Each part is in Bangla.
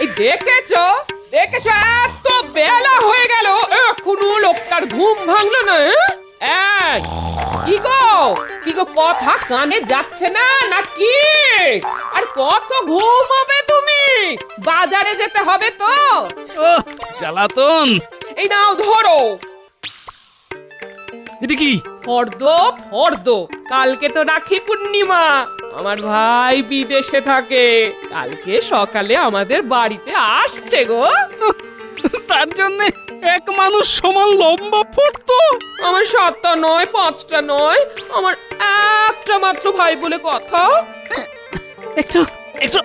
এই দেখেছো দেখেছো, এত বেলা হয়ে গেল এখনো লোকটার ঘুম ভাঙলো না। এই, কি গো কথা কানে যাচ্ছে না নাকি? আর কত ঘুমাবে তুমি? বাজারে যেতে হবে তো। জ্বালাতন। এই নাও ধরো। এটা কি? ফর্দ, কালকে তো রাখি পূর্ণিমা। আমার ভাই বিদেশে থাকে, কালকে সকালে আমাদের বাড়িতে আসছে গো। তার জন্য এক মানুষ সমান লম্বা ফটো। আমার 7টা নয় 5টা নয়, আমার একটা মাত্র ভাই বলে কথা। একটু একটু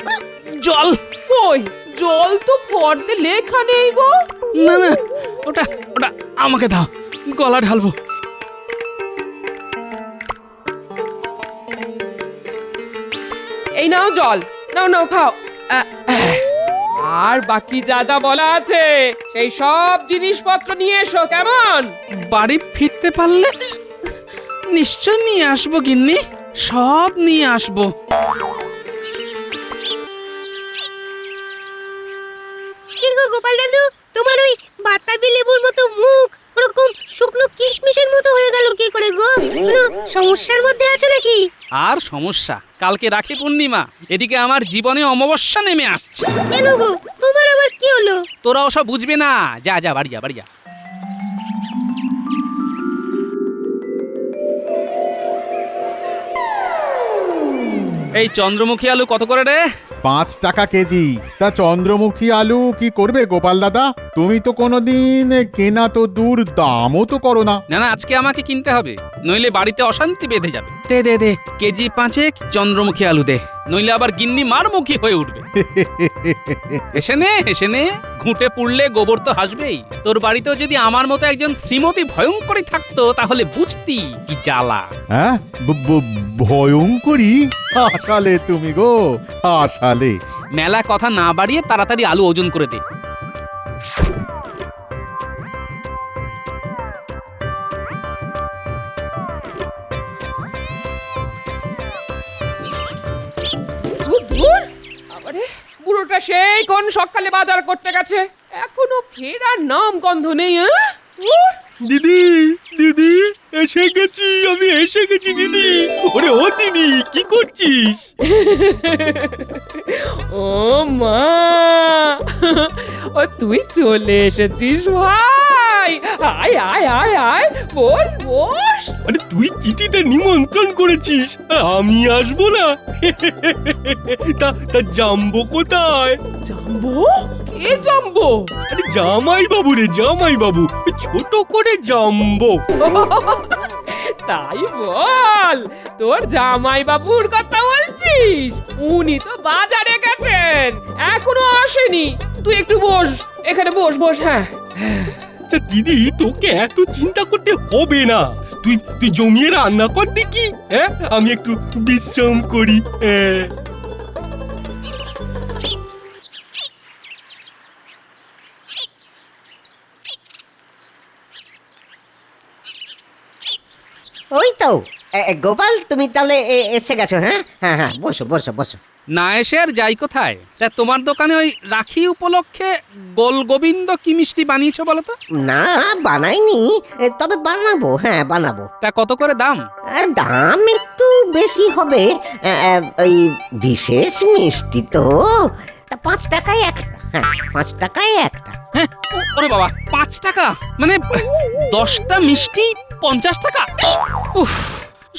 জল। কই জল তো ফর্দে লেখা নেই গো। না না, ওটা ওটা আমাকে দাও, গলা ঢালবো। এই নাও জল, নাও খাও। আর বাকি যা যা বলা আছে সেই সব জিনিসপত্র নিয়ে এসো, কেমন? বাড়ি ফিরতে পারলে নিশ্চয় নিয়ে আসবো গিন্নি, সব নিয়ে আসবো। কি গো গোপাল দাদু, তোমার ওই বাতাবি লেবুর মতো মুখ ওরকম শুকনো কিশমিশের মতো হয়ে গেল কি করে গো? কোনো সমস্যার মধ্যে আছো নাকি? আর সমস্যা, কালকে রাখি পূর্ণিমা, এদিকে আমার জীবনে অমাবস্যা নেমে আসছে। কেন গো, তোমার আবার কি হলো? তোরা ওসব বুঝবে না, যা যা বাড়ি যা, বাড়ি যা। এই চন্দ্রমুখী আলু কত করে রে? 5 টাকা কেজি। তা চন্দ্রমুখী আলু কি করবে গোপাল দাদা? তুমি তো কোনোদিন কেনা তো দূর, দামও তো করো না। না না, আজকে আমাকে কিনতে হবে, নইলে বাড়িতে অশান্তি বেঁধে যাবে। দে দে দে, কেজি 5 চন্দ্রমুখী আলু দে, নইলে আবার গিন্নি মারমুখী হয়ে উঠবে। এসে নে, ঘুঁটে পুড়লে গোবর তো হাসবেই। তোর বাড়িতেও যদি আমার মতো একজন শ্রীমতী ভয়ঙ্করী থাকতো তাহলে বুঝতি কি জ্বালা। হ্যাঁ, ভয়ঙ্করী? হাসালে তুমি গো, হাসালে। মেলা কথা না বাড়িয়ে তাড়াতাড়ি আলু ওজন করে দে। ধুর, আবারে বুড়োটা সেই কোন সকালে বাজার করতে গেছে, এখনো ফেরার নাম গন্ধ নেই। দিদি দিদি এসে গেছি, আমি এসে গেছি দিদি। ওরে ও দিদি, কি করছিস? ও মা, ও তুই চলে এসেছিস ভাই। আয় আয় আয় আয়, বস বস। আরে তুই চিঠিতে নিমন্ত্রণ করেছিস, আমি আসবো না? তা জাম্বো কোথায়? জাম্বো? কে জাম্বো? আরে জামাই বাবু রে, জামাই বাবু, ছোট করে জাম্বো। তাই বল, তোর জামাই বাবুর কথা বলছিস? উনি তো বাজারে গেছেন, এখনো আসেনি। তুই একটু বস, এখানে বস বস। হ্যাঁ আচ্ছা দিদি, তোকে এত চিন্তা করতে হবে না। তুই জমিয়ে রান্না কর দেখি, হ্যাঁ আমি একটু বিশ্রাম করি। ওই তো গোপাল, তুমি তাহলে এসে গেছো? হ্যাঁ হ্যাঁ হ্যাঁ, বসো বসো বসো। না এসে আর যাই কোথায়? তা তোমার দোকানে ওই রাখি উপলক্ষে গোল গোবিন্দ কি মিষ্টি বানিয়েছো বলো তো? না বানাইনি, তবে বানাবো, হ্যাঁ বানাবো। তা কত করে দাম? দাম একটু বেশি হবে, ওই বিশেষ মিষ্টি তো, তা 5 টাকায় একটা। হ্যাঁ 5 টাকায় একটা। হ্যাঁ, ওরে বাবা, 5 টাকা? মানে 10টা মিষ্টি 50 টাকা? উফ,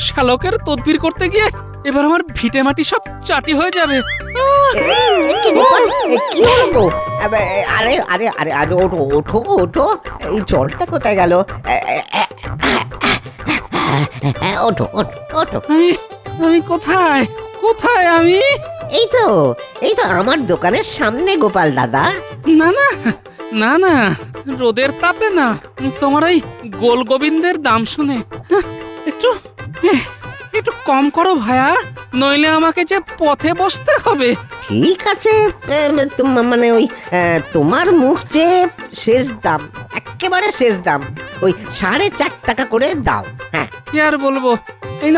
শালকের তদবির করতে গিয়ে এবার আমার ভিটে মাটি সব চাটি হয়ে যাবে। কি গোপাল, কি হলো গো? আরে আরে আরে আরে, ওঠো ওঠো ওঠো, এই জলটা কোথায় গেল? ওঠো ওঠো ওঠো। আমি কোথায় কোথায় আমি? এই তো আমার দোকানের সামনে গোপাল দাদা। না না না না, রোদের তাপে না, তোমার এই গোল গোবিন্দের দাম শুনে একটু একটু কম করো ভায়া, নইলে আমাকে যে পথে বসতে হবে। ঠিক আছে, মানে ওই তোমার মুখ যে শেষ দাম, একেবারে শেষ দাম, ওই 4.5 টাকা করে দাও। হ্যাঁ কি আর বলবো, এই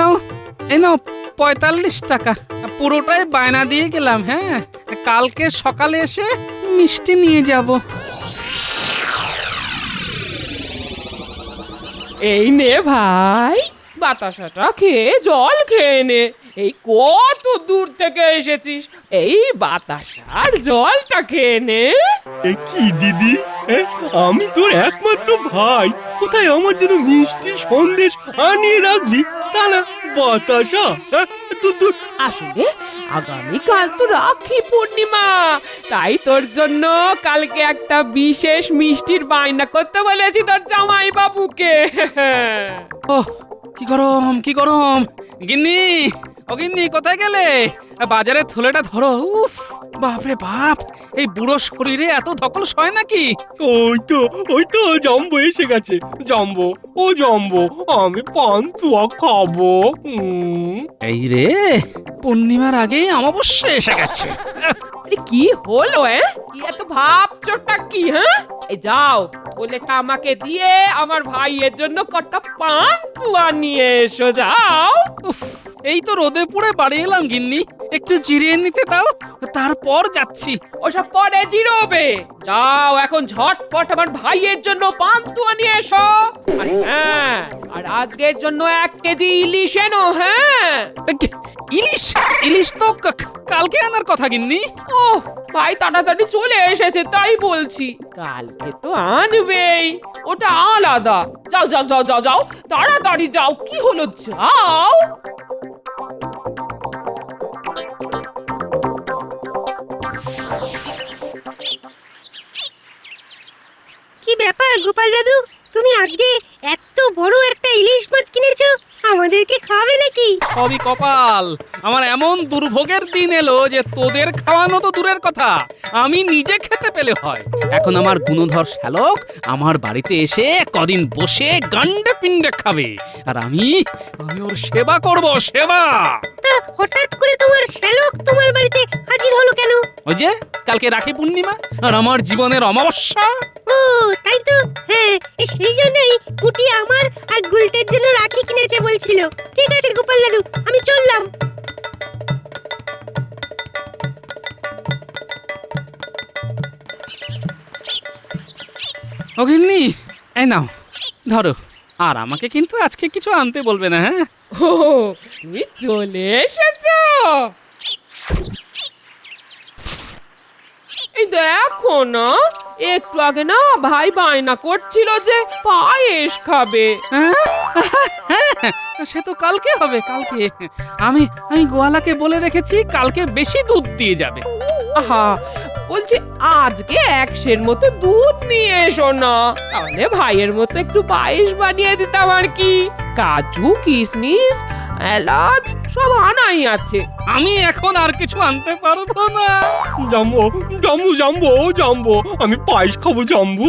নাও 45 টাকা, পুরোটাই বায়না দিয়ে গেলাম। হ্যাঁ, কালকে সকালে এসে মিষ্টি নিয়ে যাব। এই নে ভাই, বাতাসাটা খেয়ে জল খেয়ে নে। এই কত দূর থেকে এসেছিস, এই বাতাসার জলটা খেয়ে নে। এ কি দিদি, আমি তোর একমাত্র ভাই, কোথায় আমার জন্য মিষ্টি সন্দেশ আনিয়ে রাখবি, তা না বাতাসা। দূর। আসলে আগামীকাল তো রাখি পূর্ণিমা, তাই তোর জন্য কালকে একটা বিশেষ মিষ্টির বায়না করতে বলেছি তোর জামাই বাবুকে। ওহ, কি গরম কি গরম। গিন্নি, ও গিন্নি, কোথায় গেলে? বাজারে থলেটা ধরো। উফ, বাপরে বাপ, এই বুড়ো শরীরে এত ধকল সয় নাকি? ওই তো জাম্বো এসে গেছে। জাম্বো, ও জাম্বো, আমি পান্তুয়া খাবো। এই রে, পূর্ণিমার আগেই অমাবস্যা এসে গেছে। আরে কি হলো কি এত ভাবছোটা কি? হ্যাঁ, এই যাও, ওলেটা আমাকে দিয়ে আমার ভাইয়ের জন্য কটা পান্তুয়া নিয়ে এসো, যাও। উফ, এই তো রোদে পুড়ে বাড়ি এলাম গিন্নি, একটু জিরিয়ে নিতে দাও, তারপর যাচ্ছি। ওসব পরে জিরোবে, যাও এখন ঝটপট আমার ভাইয়ের জন্য পান্তুয়া নিয়ে এসো। আর হ্যাঁ, আর আজকের জন্য 1 কেজি ইলিশ এনো। হ্যাঁ, ইলিশ? ইলিশ তো কালকে আনার কথা গিন্নি। ও ভাই তাড়াতাড়ি চলে এসেছে তাই বলছি, কালকে তো আনবেই, ওটা আলাদা। যাও যাও যাও যাও যাও, তাড়াতাড়ি যাও, কি হলো, যাও। কি ব্যাপার গোপাল দাদু, তুমি আজকে এত বড় একটা ইলিশ মাছ কিনেছো, আমাদেরকে খাওয়াবে নাকি? সবই কপাল, আমার এমন দুর্ভোগের দিন এলো যে তোদের খাওয়ানো তো দূরের কথা, আমি নিজে খেতে পেলে হয়। এখন আমার গুণধর শ্যালক আমার বাড়িতে এসে কদিন বসে গান্ডে পিণ্ডে খাবে, আর আমি ওর সেবা করব, সেবা। তা হঠাৎ করে তোমার শ্যালক তোমার বাড়িতে হাজির হলো কেন? ওই যে কালকে রাখি পূর্ণিমা আর আমার জীবনের অমাবস্যা। ও তাই তো, হ্যাঁ, সেই জন্যই কুটি আমার আর গুলটের জন্য রাখি কিনেছে বলছিল। ঠিক আছে গোপাল দাদু, আমি চললাম। ও গিন্নি, এই নাও ধরো, আর আমাকে কিন্তু আজকে কিছু আনতে বলবে না, হ্যাঁ? ও তুমি চলে এসেছো, এই দেখো না, একটু আগে না ভাই বায়না করছিল যে পায়েস খাবে। হ্যাঁ? সে তো কালকে হবে, কালকে। আমি আমি গোয়ালাকে বলে রেখেছি কালকে বেশি দুধ দিয়ে যাবে। আহা, বলছি আজকে 100 মতো দুধ নিয়ে এসো না, তাহলে ভাইয়ের মতো একটু পায়েস বানিয়ে দিতাম আর কি। কাজু কিশমিশ এলাচ সব আনাই আছে। আমি এখন আর কিছু আনতে পারবো না। জাম্বো জাম্বো জাম্বো জাম্বো, আমি পায়েস খাবো জাম্বু,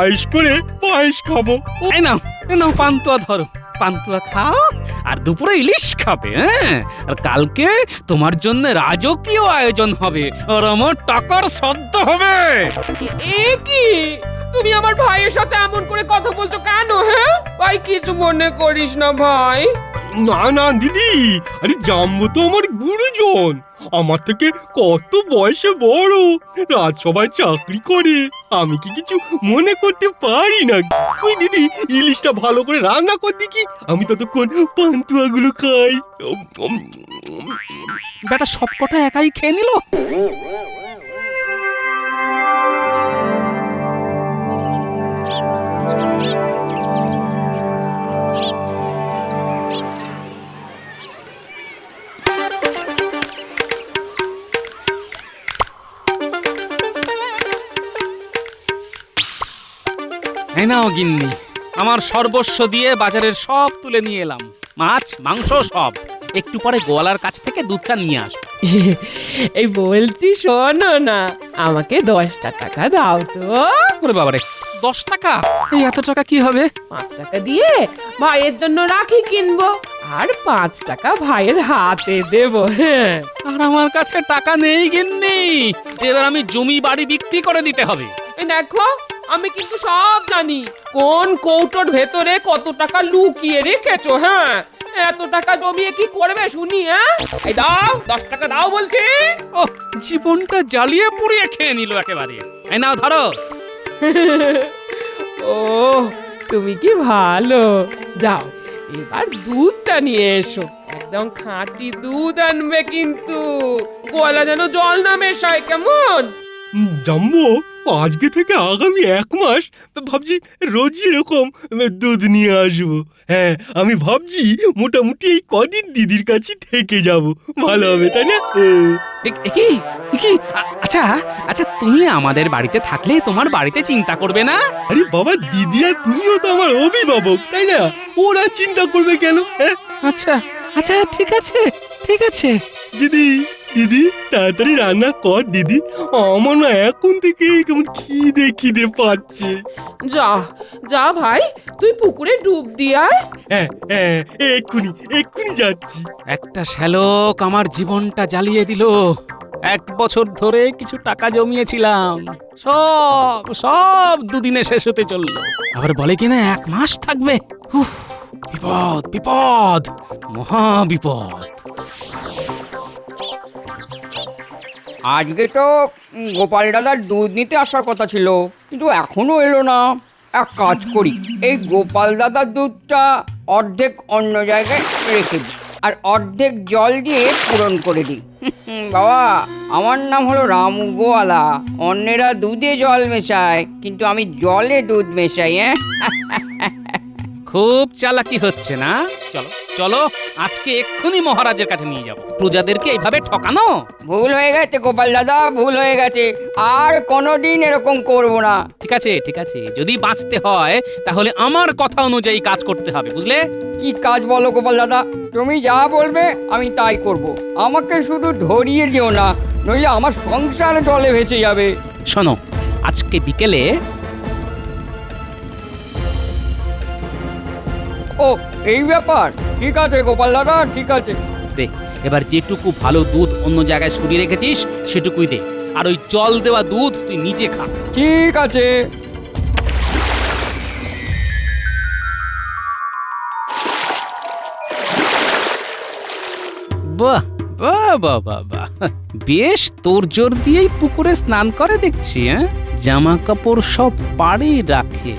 আয়েস করে পায়েস খাবো। এই নাও, এই নাও পান্তুয়া ধরো, পান্তুয়া খাও আর দুপুরে ইলিশ খাবে। হ্যাঁ, আর কালকে তোমার জন্য রাজকীয় আয়োজন হবে আর আমার টাকার শ্রাদ্ধ হবে। এ কি, তুমি আমার ভাইয়ের সাথে এমন করে কথা বলছো কেন? হ্যাঁ ভাই, কিছু মনে করিস না ভাই। না না দিদি, আরে জাম্বো তো আমার গুরুজন, আমার থেকে কত বয়সে বড়, রাজসভায় চাকরি করে, আমি কি কিছু মনে করতে পারি না? তুই দিদি ইলিশটা ভালো করে রান্না কর দেখি, আমি ততক্ষণ পান্তুয়াগুলো খাই। বেটা সবকটা একাই খেয়ে নিল। এই নাও গিন্নি, আমার সর্বস্ব দিয়ে বাজারের সব তুলে নিয়ে এলাম, মাছ মাংস সব। একটু পরে গোয়ালার কাছ থেকে দুধটা নিয়ে আসবো। এই বলছি শোনো না, আমাকে 10টা টাকা দাও তো। ওরে বাবারে, 10 টাকা? এই এত টাকা কি হবে? 5 টাকা দিয়ে ভাইয়ের জন্য রাখি কিনবো, আর 5 টাকা ভাইয়ের হাতে দেবো। হ্যাঁ, আর আমার কাছে টাকা নেই গিন্নি, এবার আমি জমি বাড়ি বিক্রি করে দিতে হবে। এই দেখো, আমি কিন্তু সব জানি কোন কৌটোর ভেতরে কত টাকা লুকিয়ে রেখেছো। হ্যাঁ, এত টাকা জমিয়ে কি করবে শুনি? হ্যাঁ, এই দাও 10 টাকা দাও বলছি। ও জীবনটা জ্বালিয়ে পুড়িয়ে খেয়ে নিল একেবারে। এই নাও ধরো। ও তুমি কি ভালো। যাও এবার দুধটা নিয়ে এসো, একদম খাঁটি দুধ আনবে কিন্তু, গলা যেন জল না মেশায়, কেমন? জাম্বো, আজকে থেকে আগামী 1 মাস ভাবছি রোজই এরকম দুধ নিয়ে আসবো। হ্যাঁ, আমি ভাবছি মোটামুটি এই কদিন দিদির কাছে থেকে যাব, ভালো হবে তাই না? কি কি আচ্ছা আচ্ছা, তুমি আমাদের বাড়িতে থাকলে তোমার বাড়িতে চিন্তা করবে না? আরে বাবা, দিদি আর তুমিও তো আমার অভিভাবক তাই না? ওরা চিন্তা করবে কেন? হ্যাঁ আচ্ছা আচ্ছা, ঠিক আছে ঠিক আছে। দিদি, দিদি তাড়াতাড়ি রান্না কর দিদি, আমার না এখন থেকে কেমন খিদে পাচ্ছে। যা যা ভাই, তুই পুকুরে ডুব দিয়ে আয়। হ্যাঁ হ্যাঁ, এক্ষুনি যাচ্ছি। একটা শ্যালক আমার জীবনটা জ্বালিয়ে দিল। 1 বছর ধরে কিছু টাকা জমিয়েছিলাম, সব সব দুদিনে শেষ হতে চললো। আবার বলে কিনা 1 মাস থাকবে। উফ, বিপদ বিপদ, মহা বিপদ। আজকে তো গোপাল দাদার দুধ নিতে আসার কথা ছিল, কিন্তু এখনো এলো না। এক কাজ করি, এই গোপাল দাদার দুধটা অর্ধেক অন্য জায়গায় রেখে দিই আর অর্ধেক জল দিয়ে পূরণ করে দিই। বাবা, আমার নাম হলো রামু গোয়ালা। অন্যেরা দুধে জল মেশায়, কিন্তু আমি জলে দুধ মেশাই। হ্যাঁ, খুব চালাকি হচ্ছে না? চলো চলো, আজকে এক্ষুনি মহারাজের কাছে নিয়ে যাব। প্রজাদেরকে এইভাবে ঠকানো ভুল হয়ে গেছে গোপাল দাদা, ভুল হয়ে গেছে। আর কোনোদিন এরকম করব না। ঠিক আছে ঠিক আছে, যদি বাঁচতে হয় তাহলে আমার কথা অনুযায়ী কাজ করতে হবে, বুঝলে? কি কাজ বলো গোপাল দাদা? তুমি যা বলবে আমি তাই করব। আমাকে শুধু ধরিয়ে দিও না, নইলে আমার সংসার জলে ভেসে যাবে। শোনো, আজকে বিকেলে ও, এই ব্যাপার? ঠিক আছে গোপাল দাদা, ঠিক আছে। দে, এবার যেটুকু ভালো দুধ অন্য জায়গায় সরিয়ে রেখেছিস সেটুকুই দে, আর ওই জল দেওয়া দুধ তুই নিজে খা। ঠিক আছে। বাহ বাহ বাহ বাহ বাহ, বেশ তোর জোর দিয়েই পুকুরে স্নান করে দেখছি। হ্যাঁ, জামা কাপড় সব পাড়ে রাখে।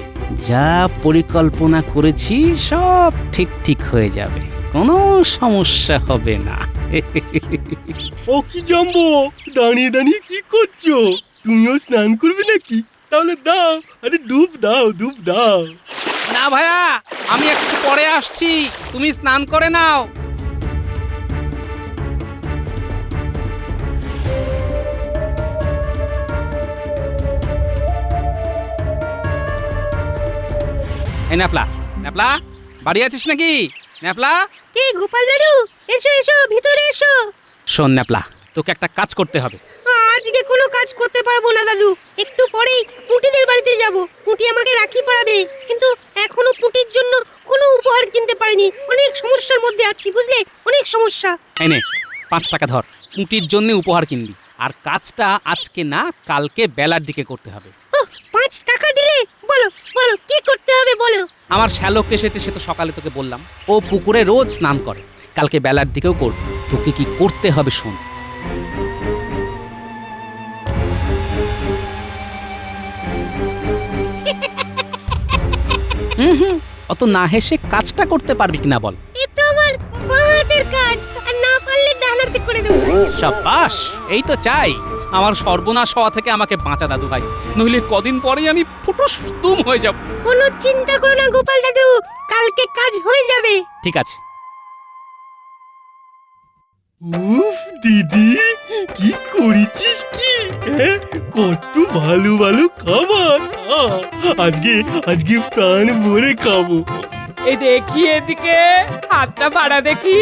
যা পরিকল্পনা করেছি সব ঠিক ঠিক হয়ে যাবে, কোনো সমস্যা হবে না। ও কি জাম্বো, দাঁড়িয়ে দাঁড়িয়ে কি করছো? তুমিও স্নান করবে নাকি? তাহলে দাও, আরে ডুব দাও, ডুব দাও। না ভাইয়া, আমি একটু পরে আসছি, তুমি স্নান করে নাও। এই ন্যাপলা, ন্যাপলা বাড়ি আছিস নাকি? ন্যাপলা, কে গোপাল দাদু? এসো এসো, ভিতরে এসো। শোন ন্যাপলা, তোকে একটা কাজ করতে হবে। আজকে কোনো কাজ করতে পারবো না দাদু, একটু পরেই পুটিদের বাড়িতে যাব। পুটি আমাকে রাখি পরাবে, কিন্তু এখনো পুটির জন্য কোনো উপহার কিনতে পারিনি। অনেক সমস্যার মধ্যে আছি, বুঝলে, অনেক সমস্যা। এই নে 5 টাকা ধর, কুটির জন্য উপহার কিনবি। আর কাজটা আজকে না, কালকে বেলার দিকে করতে হবে। ওহ, 5 টাকা দিলে? বলো বলো, কি করতে হবে বলো। আমার শ্যালক এসেছে, সে তো সকালে তোকে বললাম, ও পুকুরে রোজ স্নান করে, কালকে বেলার দিকেও করবে। তোকে কি করতে হবে শোন। অত না হেসে কাজটা করতে পারবি কিনা বল। এ তো আমার বাঁ হাতের কাজ, আর না পারলে ডান হাতে করে দেবো। সাবাস, এই তো চাই। আমার সর্বনাশ হওয়া থেকে আমাকে বাঁচা দাদু ভাই, নইলে কদিন পরেই আমি ফুটুস তুম হয়ে যাব। কোনো চিন্তা করো না গোপাল দাদু, কালকে কাজ হয়ে যাবে। ঠিক আছে। উফ দিদি, কি করেছিস কি? হ্যাঁ, কত ভালো ভালো খাবার। আজকে প্রাণ ভরে খাবো। এই দেখি এদিকে, হাতটা বাড়া দেখি,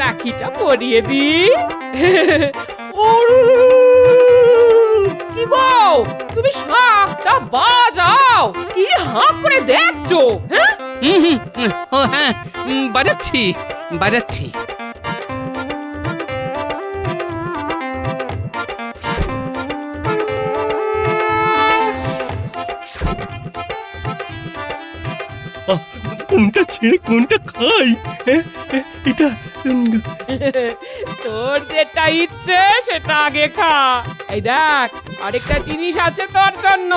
রাখিটা পরিয়ে দি। কি গো, তুমি শাকটা বাজাও, কি হাঁ করে দেখছো? হ্যাঁ, ও হ্যাঁ, বাজাচ্ছি বাজাচ্ছি। কোনটা ছেড়ে কোনটা খাই? হ্যাঁ, এটা তোর যেটা ইচ্ছে সেটা আগে খা। এই দেখ, আরেকটা জিনিস আছে তোর জন্য।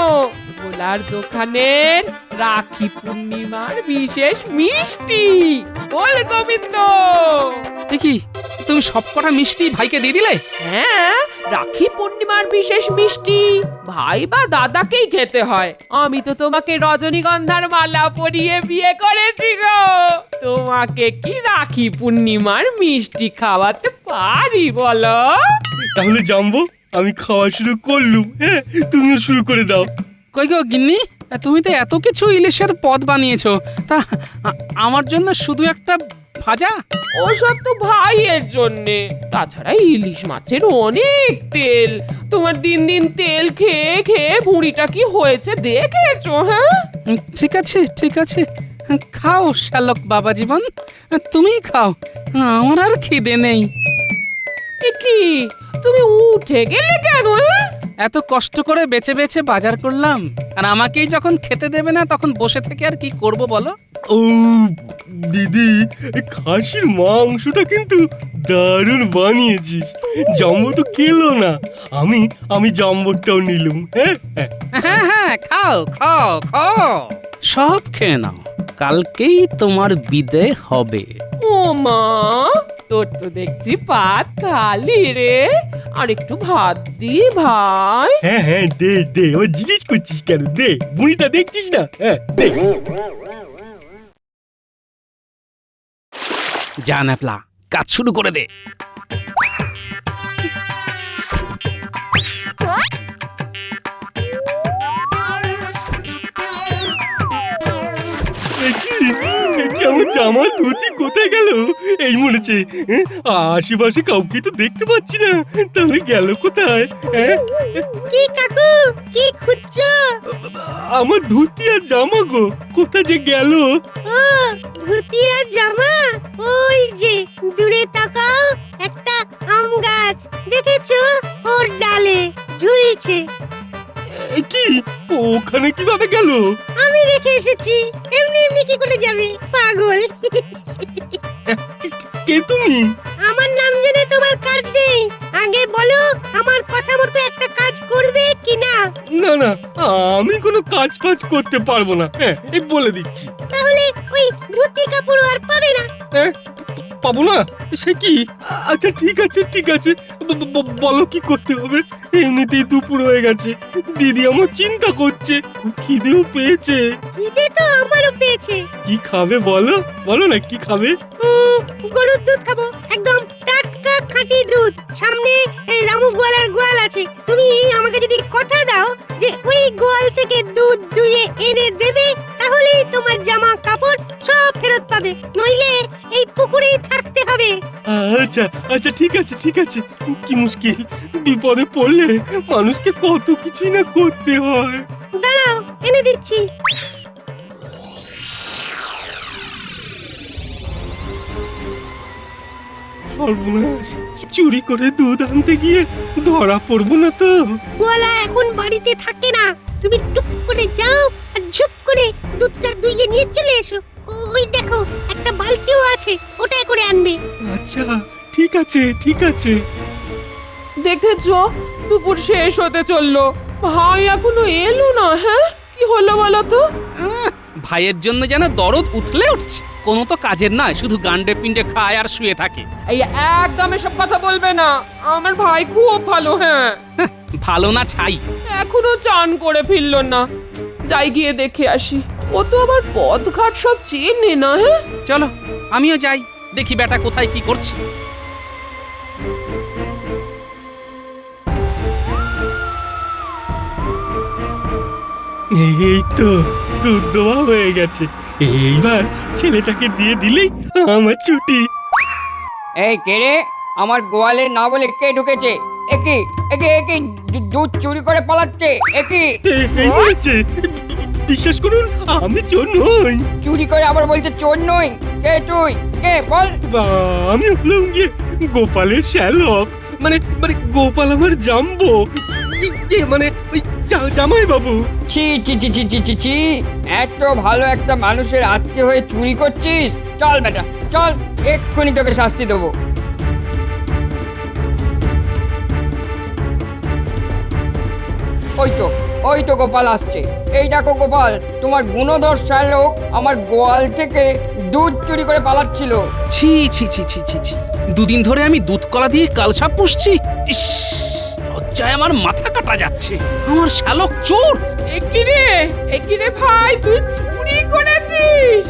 ভোলার দোকানের রাখি পূর্ণিমার বিশেষ মিষ্টি বল গোবিন্দ। কি তুমি সবকটা মিষ্টি ভাইকে দিয়ে দিলে? হ্যাঁ, রাখি পূর্ণিমার বিশেষ মিষ্টি ভাই বা দাদাকেই খেতে হয়। আমি তো তোমাকে রজনীগন্ধার মালা পরিয়ে বিয়ে করেছি গো। তোমাকে কি রাখি পূর্ণিমার মিষ্টি খাওয়াতে পারি বলো? তাহলে জানবো, আমি খাওয়া শুরু করলুম। হ্যাঁ, তুমিও শুরু করে দাও। কই গো গিন্নি, তুমি তো এত কিছু ইলিশের পদ বানিয়েছো, তা আমার জন্য শুধু একটা ভাজা? ওসব তো ভাইয়ের জন্যে। তাছাড়া ইলিশ মাছের অনেক তেল। তোমার দিন দিন তেল খেয়ে খেয়ে ভুঁড়িটা কি হয়েছে দেখেছো? হ্যাঁ, ঠিক আছে ঠিক আছে, খাও শ্যালক বাবা জীবন, তুমিই খাও, আমার আর খিদে নেই। এ কি, তুমি উঠে গেলে কেন? এত কষ্ট করে বেছে বেছে বাজার করলাম, আর আমাকেই যখন খেতে দেবে না তখন বসে থেকে আর কি করব বলো? ও দিদি, এই খাসির মাংসটা কিন্তু দারুণ বানিয়েছিস। জাম্বো তো খেলো না, আমি জাম্বোটাও নিলুম। হ্যাঁ হ্যাঁ, হ্যাঁ হ্যাঁ, খাও খাও খাও, সব খেয়ে নাও, কালকেই তোমার বিদে হবে। ও মা, তোর তো দেখছি পাত খালি রে। আর একটু ভাত দি ভাই। হ্যাঁ হ্যাঁ, দে দে, ও জিজ্ঞেস করছিস কেন? দে, বুড়িটা দেখছিস না? হ্যাঁ দে। যা ন্যাপলা, কাজ শুরু করে দে। আমার জামা ধুতি কোথায় গেল? এই মনেছে, আশেপাশে কাউকে তো দেখতে পাচ্ছি না, তাহলে গেল কোথায়? হ্যাঁ, কি কাকু, কি খুঁজছো? আমার ধুতি আর জামা গো, কোথায় যে গেল? ও, ধুতি আর জামা ওই যে দূরে তাকাও, একটা আম গাছ দেখেছো? ওর ডালে ঝুলছে। এ কি, ওখানে কিভাবে গেল? আমি রেখে এসেছি, এমনি এমনি কি করে যাবে পাগল? কে তুমি? আমার নাম জেনে তোমার কাজ নেই। আগে বলো, আমার কথা মতো একটা কাজ করবে কিনা? না না, আমি কোনো কাজ ফাজ করতে পারবো না। হ্যাঁ, এই বলে দিচ্ছি। তাহলে ওই ধুতি কাপড় আর পাবে না। হ্যাঁ, পাবো না? সে কি? আচ্ছা ঠিক আছে ঠিক আছে, বলো কি করতে হবে? এমনিতেই দুপুর হয়ে গেছে, দিদি আমার চিন্তা করছে, খুব খিদেও পেয়েছে। খিদে তো আমারও পেয়েছে। কি খাবে বলো, বলো না কি খাবে? গরুর দুধ খাবো, একদম টাটকা খাঁটি দুধ। সামনে এই রামু গোয়ালার গোয়াল আছে। তুমি আমাকে যদি কথা দাও যে ওই গোয়াল থেকে দুধ দুয়ে এনে দেবে, তাহলেই তোমার জামা কাপড় সব ফেরত পাবে, নইলে এই পুকুরেই থাকতে হবে। আচ্ছা আচ্ছা ঠিক আছে ঠিক আছে, কি মুশকিল, বিপদে পড়লে মানুষকে কত কিছুই না করতে হয়। দাঁড়াও, এনে দিচ্ছি। সর্বনাশ, চুরি করে দুধ আনতে গিয়ে ধরা পড়বো না তো? গোয়ালা এখন বাড়িতে থাকে না। তুমি টুক করে যাও আর ঝুপ করে দুধটা দুইয়ে নিয়ে চলে এসো। ওই দেখো, একটা বালতিও আছে, ওটাই করে আনবে। আচ্ছা ঠিক আছে ঠিক আছে। দেখেছো, দুপুর শেষ হতে চললো, ভাই এখনো এলো না। হ্যাঁ, কি হলো বলো তো? ভাইয়ের জন্য যেন দরদ উথলে উঠছে, কোনো তো কাজের নয়, শুধু গান্ডে পিন্ডে খায় আর শুয়ে থাকে। এই একদম এসব কথা বলবে না, আমার ভাই খুব ভালো। হ্যাঁ, ভালো না ছাই। এখনো চান করে ফিরলো না। যাই গিয়ে দেখে আসি, ও তো আবার পথঘাট সব চেনে না। হ্যাঁ, চলো আমিও যাই, দেখি বেটা কোথায় কি করছে। এই তো দুধ দেওয়া হয়ে গেছে, এইবার ছেলেটাকে দিয়ে দিলেই আমার ছুটি। এই কে রে? আমার গোয়ালে না বলে কে ঢুকেছে? একি একি একি দুধ চুরি করে পালাচ্ছে। একি এই হয়েছে, বিশ্বাস করুন আমি চোর নই। চুরি করে আবার বলছে চোর নই। কে তুই? কে বল? আমি হলাম গিয়ে গোপালের শ্যালক, মানে মানে গোপাল আমার জাম্বো। মানে ওই জামাই বাবু। ছি ছি ছি ছি ছি ছি ছি, এত ভালো একটা মানুষের আত্মীয় হয়ে চুরি করছিস? চল বেটা চল, এক্ষুনি তোকে শাস্তি দেবো। ওই তো গোপাল আসছে। এই দেখো গোপাল, তোমার গুণধর শ্যালক আমার গোয়াল থেকে দুধ চুরি করে পালাচ্ছিল। ছি ছি ছি ছি ছি ছি, দুদিন ধরে আমি দুধ কলা দিয়ে কালসাপ পুষছি। ইস, লজ্জায় আমার মাথা কাটা যাচ্ছে। আমার শালক চোর। একিরে ভাই, তুই চুরি করেছিস?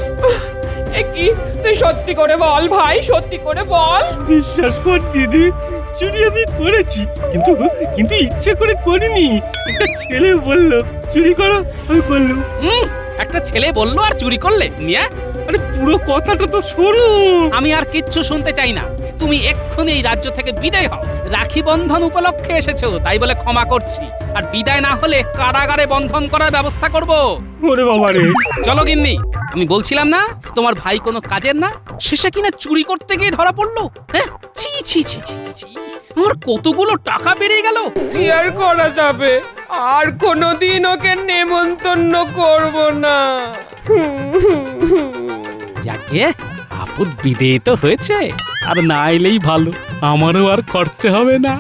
একি, তুই সত্যি করে বল ভাই, সত্যি করে বল। বিশ্বাস কর দিদি, চুরি আমি করেছি, কিন্তু কিন্তু ইচ্ছে করে করিনি। একটা ছেলে বললো চুরি করো, আমি করলাম। একটা ছেলে বললো আর চুরি করলে? নিয়ে আরে পুরো কথাটা তো শোনো। আমি আর কিচ্ছু শুনতে চাই না। তুমি এক্ষুনি এই রাজ্য থেকে বিদায় হও। রাখি বন্ধন উপলক্ষে এসেছো তাই বলে ক্ষমা করছি, আর বিদায় না হলে কারাগারে বন্ধন করার ব্যবস্থা করব। ওরে বাবা রে। চলো গিন্নি, আমি বলছিলাম না তোমার ভাই কোনো কাজের না, শেষে কিনা চুরি করতে গিয়ে ধরা পড়লো। হ্যাঁ, ছি ছি ছি ছি ছি ছি, আমার কতগুলো টাকা বেরিয়ে গেল। কি আর করা যাবে, আর কোনোদিন ওকে নেমন্তন্ন করব না। যাকে আপদ বিদেয় তো হয়েছে, আর না এলেই ভালো, আমারও আর খরচা হবে না।